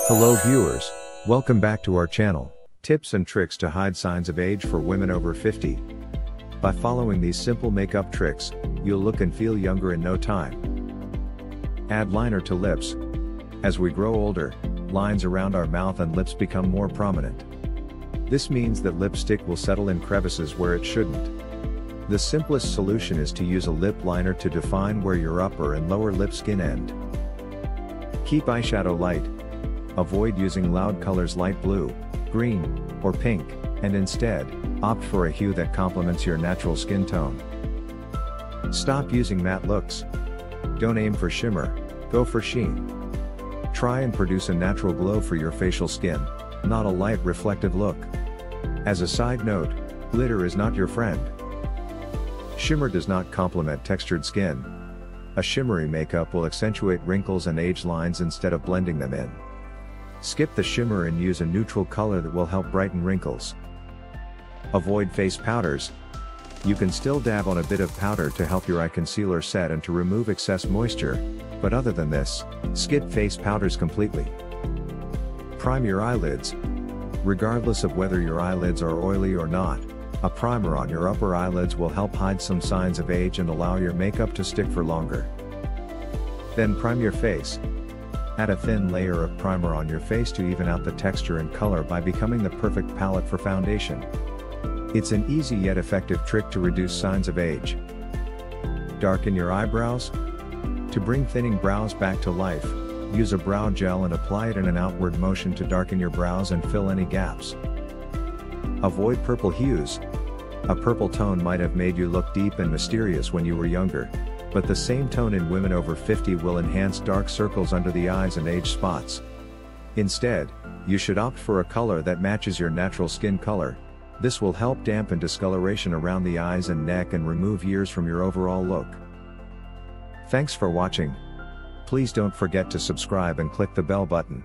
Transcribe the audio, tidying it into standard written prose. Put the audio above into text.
Hello viewers, welcome back to our channel. Tips and tricks to hide signs of age for women over 50. By following these simple makeup tricks, you'll look and feel younger in no time. Add liner to lips. As we grow older, lines around our mouth and lips become more prominent. This means that lipstick will settle in crevices where it shouldn't. The simplest solution is to use a lip liner to define where your upper and lower lip skin end. Keep eyeshadow light. Avoid using loud colors light blue, green, or pink, and instead, opt for a hue that complements your natural skin tone. Stop using matte looks. Don't aim for shimmer, go for sheen. Try and produce a natural glow for your facial skin, not a light reflective look. As a side note, glitter is not your friend. Shimmer does not complement textured skin. A shimmery makeup will accentuate wrinkles and age lines instead of blending them in. Skip the shimmer and use a neutral color that will help brighten wrinkles. Avoid face powders. You can still dab on a bit of powder to help your eye concealer set and to remove excess moisture, but other than this, skip face powders completely. Prime your eyelids. Regardless of whether your eyelids are oily or not, a primer on your upper eyelids will help hide some signs of age and allow your makeup to stick for longer. Then prime your face. Add a thin layer of primer on your face to even out the texture and color by becoming the perfect palette for foundation. It's an easy yet effective trick to reduce signs of age. Darken your eyebrows. To bring thinning brows back to life, use a brow gel and apply it in an outward motion to darken your brows and fill any gaps. Avoid purple hues. A purple tone might have made you look deep and mysterious when you were younger, but the same tone in women over 50 will enhance dark circles under the eyes and age spots. Instead, you should opt for a color that matches your natural skin color. This will help dampen discoloration around the eyes and neck and remove years from your overall look. Thanks for watching. Please don't forget to subscribe and click the bell button.